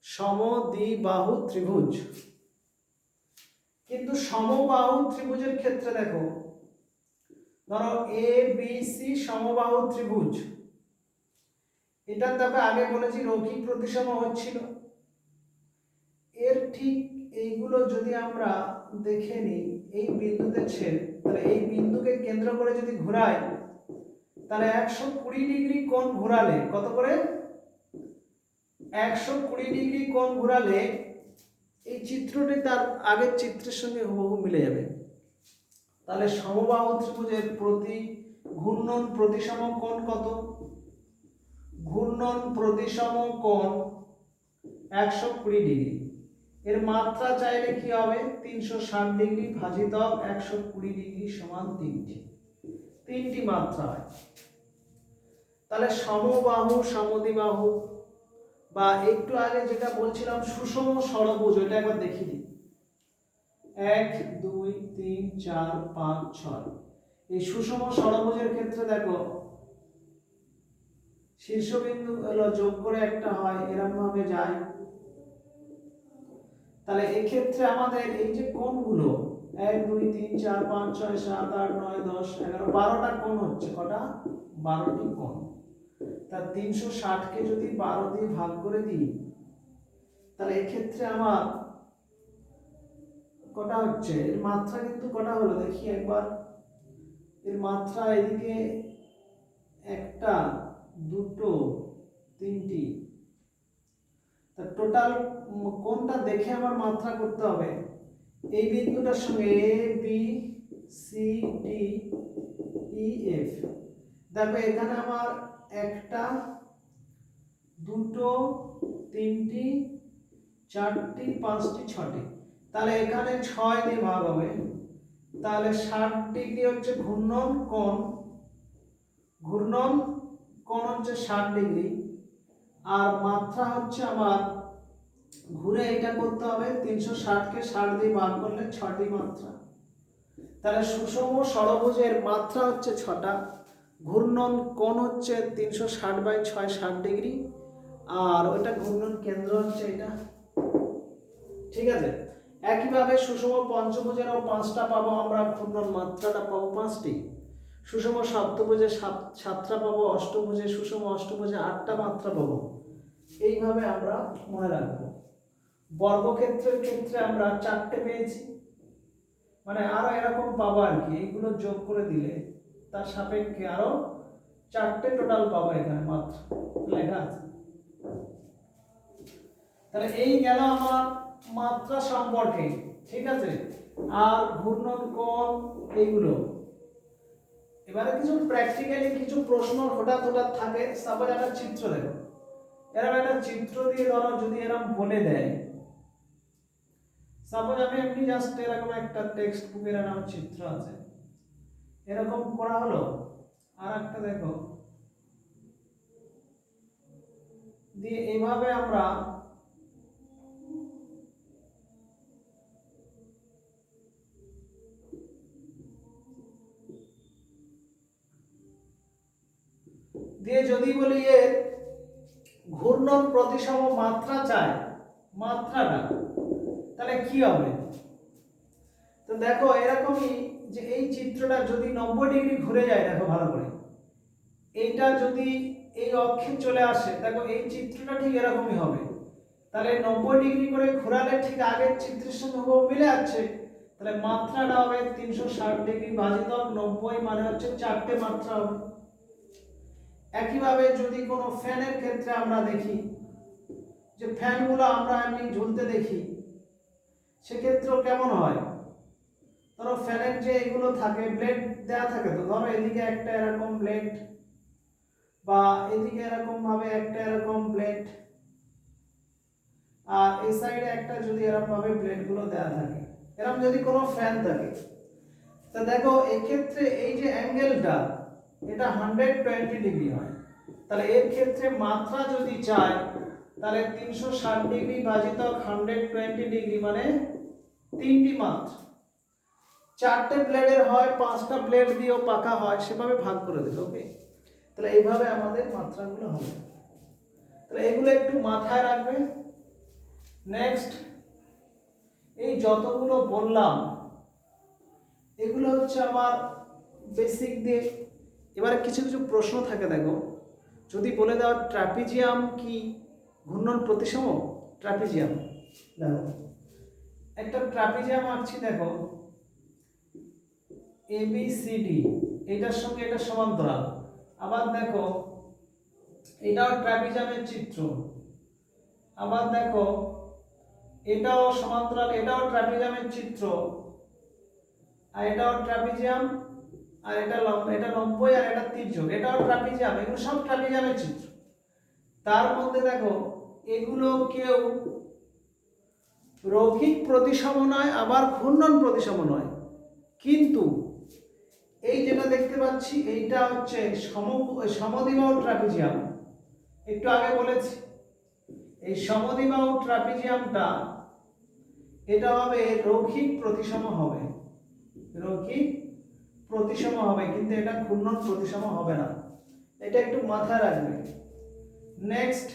সমদ্বিবাহু ত্রিভুজ। কিন্তু সমবাহু ত্রিভুজের ক্ষেত্রে দেখো, ধরো এ বি সি সমবাহু ত্রিভুজ, এটা তবে আগে বলেছি রৈখিক প্রতিসম হচ্ছিল। এর ঠিক এইগুলো যদি আমরা দেখে নিই, এই বিন্দুতে ছেদ, তাহলে এই বিন্দুকে কেন্দ্র করে যদি ঘোরাই তাহলে 120 ডিগ্রি কোণ ঘোরালে, কত করে? 120 ডিগ্রি কোণ ঘোরালে এই চিত্রটি তার আগের চিত্রের সঙ্গে হুবহু মিলে যাবে। তাহলে সমবাহু ত্রিভুজের প্রতি ঘূর্ণন প্রতিসম কোণ কত? ঘূর্ণন প্রতিসম কোণ 120 ডিগ্রি। এর মাত্রা চাইলে কি হবে? 360 ডিগ্রি ভাজিত 120 ডিগ্রি সমান 3টি মাত্রা হয়। তাহলে সমবাহু সমদ্বিবাহু, বা একটু আগে যেটা বলছিলাম সুষম ষড়ভুজ, ওইটা একবার দেখি দিই। 1 2 3 4 5 6। এই সুষম ষড়ভুজের ক্ষেত্রে দেখো শীর্ষবিন্দু যোগ করে একটা হয়, এরকম ভাবে যায়। তাহলে এই ক্ষেত্রে আমাদের এই যে কোণগুলো, 1 2 3 4 5 6 7 8 9 10 11 12টা কোণ হচ্ছে, কটা? 12টি কোণ। তা 360 কে যদি 12 দিয়ে ভাগ করে দিই তাহলে এই ক্ষেত্রে আমার কটা হচ্ছে? এর মাত্রা কিন্তু কটা হলো দেখি একবার। এর মাত্রা এদিকে একটা, দুটো, তিনটি। তা টোটাল কোনটা দেখে আমার মাত্রা করতে হবে? এই বিন্দুটার সঙ্গে A B C D E F. দেখো এখানে আমার একটা, দুটো, তিনটি, চারটি, পাঁচটি, ছটি। তাহলে এখানে 6 দিয়ে ভাগ হবে। তাহলে 60 ডিগ্রি হচ্ছে ঘূর্ণন কোণ। ঘূর্ণন কোণ হচ্ছে 60 ডিগ্রি। আর মাত্রা হচ্ছে আমার ঘুরে এটা করতে হবে 360 কে 60 দিয়ে ভাগ করলে 6টি মাত্রা। তাহলে সুষম ষড়ভুজের মাত্রা হচ্ছে 6টা, ঘূর্ণন কোণ হচ্ছে 360/6 60 ডিগ্রি, আর ওইটা ঘূর্ণন কেন্দ্র হচ্ছে এটা। ঠিক আছে। একইভাবে সুষম পঞ্চভুজেরও 5টা পাবো আমরা, ঘূর্ণন মাত্রাটা পাবো 5টি। সুষম সপ্তভুজে 7টা পাবো, অষ্টভুজে সুষম অষ্টভুজে 8টা মাত্রা পাবো। এইভাবে আমরা মনে রাখবো। বর্গক্ষেত্রের ক্ষেত্রে আমরা 4টে পেয়েছি, মানে আরো এরকম পাবো আর কি, এইগুলো যোগ করে দিলে তার সাপেক্ষে আরো 4টে টোটাল পাবো এখানে মাত্রা লেখা আছে। তাহলে এই গেল আমার মাত্রা সম্পর্কে, ঠিক আছে। আর ঘূর্ণন কোণ এইগুলো। এবারে কিছু প্র্যাকটিক্যালি কিছু প্রশ্ন হঠাৎ হঠাৎ থাকে। সাপোজ একটা চিত্র দেখো, এরকম একটা চিত্র দিয়ে ধরো যদি এরকম বলে দেয়, সাপোজ আমি এমনি জাস্ট এরকম একটা টেক্সট বুকের নাম চিত্র আছে, এরকম করা হলো। আর একটা দেখো, দিয়ে এইভাবে আমরা দিয়ে যদি বলি এর ঘূর্ণন প্রতিসম মাত্রা চাই, মাত্রাটা, তাহলে কি হবে? তো দেখো এরকমই যে এই চিত্রটা যদি 90 ডিগ্রি ঘুরে যায়, দেখো ভালো করে, এইটা যদি এই অক্ষে চলে আসে, দেখো এই চিত্রটা ঠিক এরকমই হবে। তাহলে 90 ডিগ্রি করে ঘোরালে ঠিক আগের চিত্রের সঙ্গে হুবহু মিলে যাচ্ছে। তাহলে মাত্রাটা হবে 360 ডিগ্রি ভাজিত 90, মানে হচ্ছে 4টে মাত্রা হবে। একইভাবে যদি কোনো ফ্যানের ক্ষেত্রে আমরা দেখি, যে ফ্যানগুলো আমরা এমনি ঝুলতে দেখি, সেক্ষেত্রেও কেমন হয়? ধরো ফ্যানের যে এগুলো থাকে, ব্লেড দেওয়া থাকে, তো ধরো এদিকে একটা এরকম ব্লেড, বা এদিকে এরকম ভাবে একটা এরকম ব্লেড, আর এই সাইডে একটা যদি এরকম ভাবে ব্লেড গুলো দেওয়া থাকে, এরকম যদি কোনো ফ্যান থাকে, তা দেখো এক্ষেত্রে এই যে অ্যাঙ্গেলটা, এটা 120 ডিগ্রি হয়। তাহলে এর ক্ষেত্রে মাত্রা যদি চাই, তাহলে 360 ডিগ্রি ভাজিত 120 ডিগ্রি, মানে 3টি মাত্রা। 4টে ব্লেডের হয়, 5টা ব্লেড দিয়েও পাকা হয়, সেভাবে ভাগ করে দেবে। ওকে, তাহলে এইভাবে আমাদের মাত্রাগুলো হবে। তাহলে এগুলো একটু মাথায় রাখবে। নেক্সট, এই যতগুলো বললাম এগুলো হচ্ছে আমার বেসিক দিয়ে। এবারে কিছু কিছু প্রশ্ন থাকে, দেখো যদি বলে দাও ট্রাপিজিয়াম কি ঘূর্ণন প্রতিসম? ট্রাপিজিয়াম, দেখো একটা ট্রাপিজিয়াম আঁকছি, দেখো এ বি সি ডি, এটার সঙ্গে এটা সমান্তরাল। আবার দেখো এটাও ট্রাপিজিয়ামের চিত্র। আবার দেখো এটাও সমান্তরাল, এটাও ট্রাপিজিয়ামের চিত্র, আর এটাও ট্রাপিজিয়াম, আর এটা লম্ব, এটা 90, আর এটা তির্যক, এটাও ট্রাপিজিয়াম। এগুলো সব ট্রাপিজিয়ামের চিত্র। তার মধ্যে দেখো এগুলো কেউ রৈখিক প্রতিসম নয়, আবার ঘূর্ণন প্রতিসম নয়, কিন্তু এই যেটা দেখতে পাচ্ছি এইটা হচ্ছে সমদ্বিবাহু ট্রাপিজিয়াম। একটু আগে বলেছি এই সমদ্বিবাহু ট্রাপিজিয়ামটা এটা হবে রৈখিক প্রতিসম হবে, রৈখিক প্রতিসম হবে, কিন্তু এটা ঘূর্ণন প্রতিসম হবে না। এটা একটু মাথায় রাখবে। নেক্সট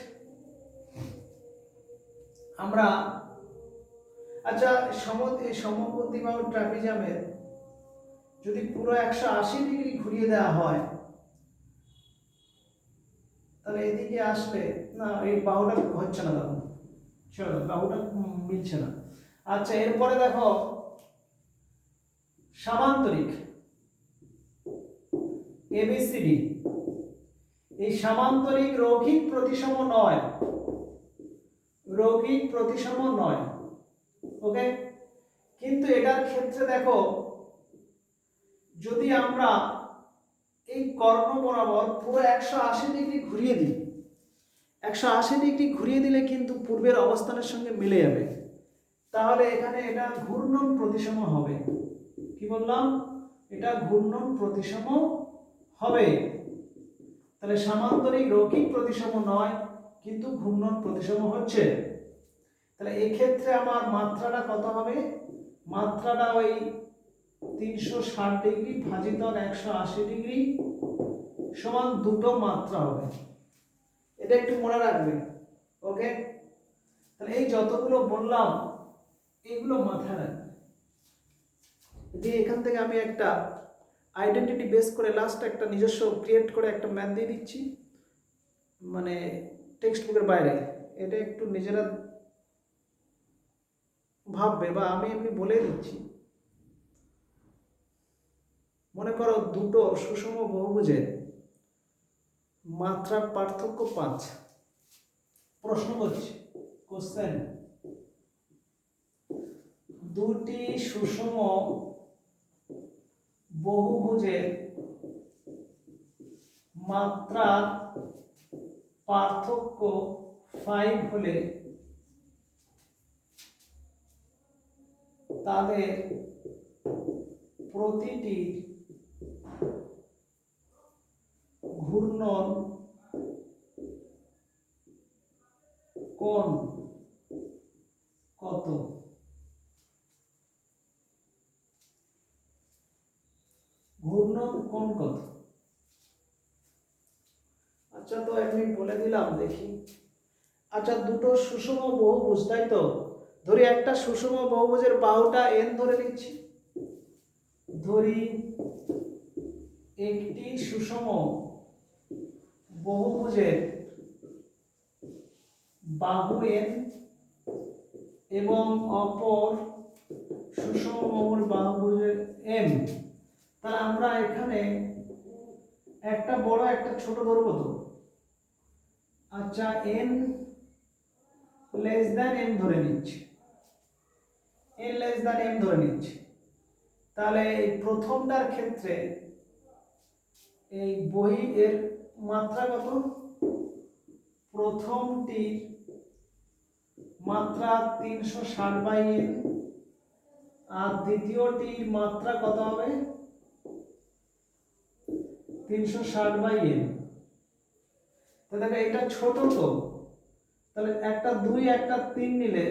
আমরা আচ্ছা, এই সমপ্রতিবাহু ট্রাপিজামের যদি পুরো 180 ডিগ্রি ঘুরিয়ে দেওয়া হয়, তাহলে এদিকে আসলে না, এই বাহুটা হচ্ছে না, দেখো চলো বাহুটা মিলছে না। আচ্ছা, এরপরে দেখো সামান্তরিক এবিসিডি, এই সামান্তরিক রৈখিক প্রতিসম নয়, রৈখিক প্রতিসম নয়, ওকে। কিন্তু এটার ক্ষেত্রে দেখো, যদি আমরা এই কর্ণ বরাবর পুরো 180 ডিগ্রি ঘুরিয়ে দিই, 180 ডিগ্রি ঘুরিয়ে দিলে কিন্তু পূর্বের অবস্থানের সঙ্গে মিলে যাবে, তাহলে এখানে এটা ঘূর্ণন প্রতিসম হবে। কি বললাম? এটা ঘূর্ণন প্রতিসম হবে। তাহলে সামান্তরিক রৈখিক প্রতিসম নয়, কিন্তু ঘূর্ণন প্রতিসম হচ্ছে। তাহলে এই ক্ষেত্রে আমার মাত্রাটা কত হবে? মাত্রাটা ওই 360 ডিগ্রি ভাজিত 180 ডিগ্রি সমান দুটো মাত্রা হবে। এটা একটু মনে রাখবে, ওকে। তাহলে এই যতগুলো বললাম এগুলো মাথায় রাখবে। দিয়ে এখান থেকে আমি একটা আইডেন্টিটি বেস করে লাস্ট একটা নিজস্ব ক্রিয়েট করে একটা ম্যাথ দিয়ে দিচ্ছি, মানে টেক্সট বুকের বাইরে। এটা একটু নিজেরা ভাববে, বা আমি এমনি বলে দিচ্ছি। মনে করো দুটো সুষম বহুভুজের মাত্রার পার্থক্য 5। প্রশ্ন করছি, কোশ্চেন, দুটি সুষম বহুভুজের মাত্রার পার্থক্য 5 হলে তাদের প্রতিটির ঘূর্ণন কোণ কত? ঘূর্ণন কোণ কত? আচ্ছা, তো এমনি বলে দিলাম, দেখি। আচ্ছা, দুটো সুষম বহুভুজ, তাই তো? ধরি একটা সুষম বহুভুজের বাহুটা n ধরে নিচ্ছি। ধরি একটি সুষম বহুভুজের বাহু n এবং অপর সুষম বহুভুজের m। তাহলে আমরা এখানে একটা বড় একটা ছোট ধরবো তো। আচ্ছা, n লেস দ্যান m ধরে নিচ্ছি, n লেস দ্যান m ধরে নিচ্ছি। তাহলে এই প্রথমটার ক্ষেত্রে এই বহি এর মাত্রা কত? প্রথমটির মাত্রা 360/n, আর দ্বিতীয়টির মাত্রা কত হবে? 360/n। তাহলে এটা ছোট তো, তাহলে একটা 2 একটা 3 নিলে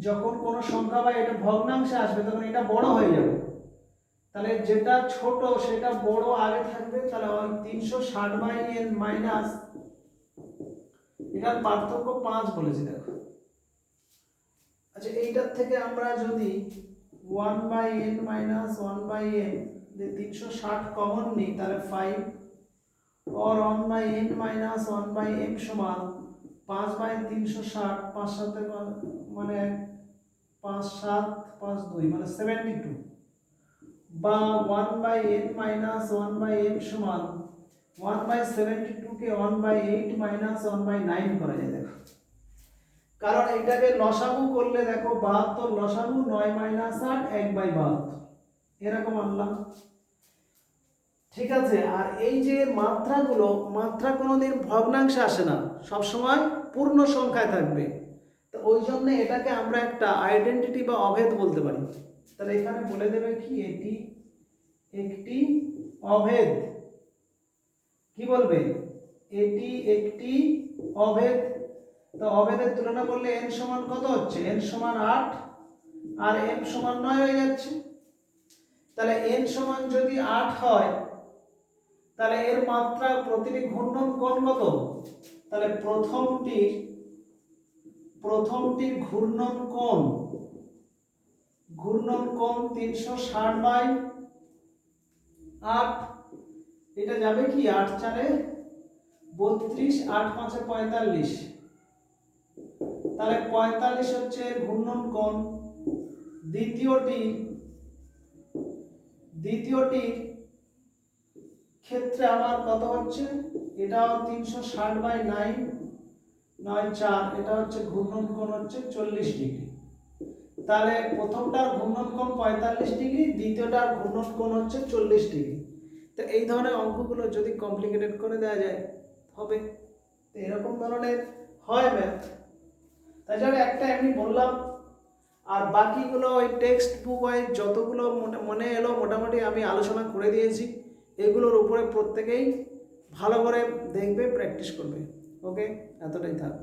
যখন কোনো সংখ্যা বা এটা ভগ্নাংশে আসবে তখন এটা বড় হয়ে যাবে। তাহলে যেটা ছোট সেটা বড় আগে থাকবে। তাহলে ওই 360/n মাইনাস এটার পার্থক্য 5 বলেছি, দেখো। আচ্ছা, এইটার থেকে আমরা যদি 1/n মাইনাস 1/m 360 কমন নিই, তাহলে 5, और 1/n মাইনাস 1/m সমান 5/360, 5 সাথে মানে 5 7 5 2 মানে 72, বা 1/n মাইনাস 1/m সমান 1/72 কে 1/8 মাইনাস 1/9 করা যায়, দেখো। কারণ এটাকে লসাগু করলে দেখো 72 লসাগু 9 মাইনাস 8 1/72 এরকম আনলাম, ঠিক আছে। আর এই যে মাত্রাগুলো, মাত্রা কোনোদিন ভগ্নাংশে আসে না, সব সময় পূর্ণ সংখ্যায় থাকবে। তো ওই জন্য এটাকে আমরা একটা আইডেন্টিটি বা অভেদ বলতে পারি। তাহলে এখানে বলে দেবে কি, এটি একটি অভেদ। কি বলবে? এটি একটি অভেদ। তো অভেদের তুলনা করলে n সমান কত হচ্ছে? n সমান 8 আর m সমান 9 হয়ে যাচ্ছে। তাহলে n সমান যদি 8 হয়, তাহলে এর মাত্রা প্রতিটি ঘূর্ণন কোণ কত? তাহলে প্রথমটির ঘূর্ণন কোণ ঘূর্ণন কোণ 360/8, এটা যাবে কি 8 4 32, 8 5 45, তাহলে 45 হচ্ছে ঘূর্ণন কোণ। দ্বিতীয়টির ক্ষেত্রে আমার কত হচ্ছে, এটাও 360/9 9 4, এটা হচ্ছে ঘূর্ণন কোণ হচ্ছে 40 ডিগ্রি। তাহলে প্রথমটার ঘূর্ণন কোণ 45 ডিগ্রি, দ্বিতীয়টার ঘূর্ণন কোণ হচ্ছে 40 ডিগ্রি। তো এই ধরনের অঙ্কগুলো যদি কমপ্লিকেটেড করে দেওয়া যায় হবে, তো এরকম ধরনের হয় ম্যাথ। তাছাড়া একটা এমনি বললাম, আর বাকিগুলো ওই টেক্সট বুক ওয়াইজ যতগুলো মনে এলো মোটামুটি আমি আলোচনা করে দিয়েছি। এগুলোর উপরে প্রত্যেকেই ভালো করে দেখবে, প্র্যাকটিস করবে। ওকে, এতটাই থাক।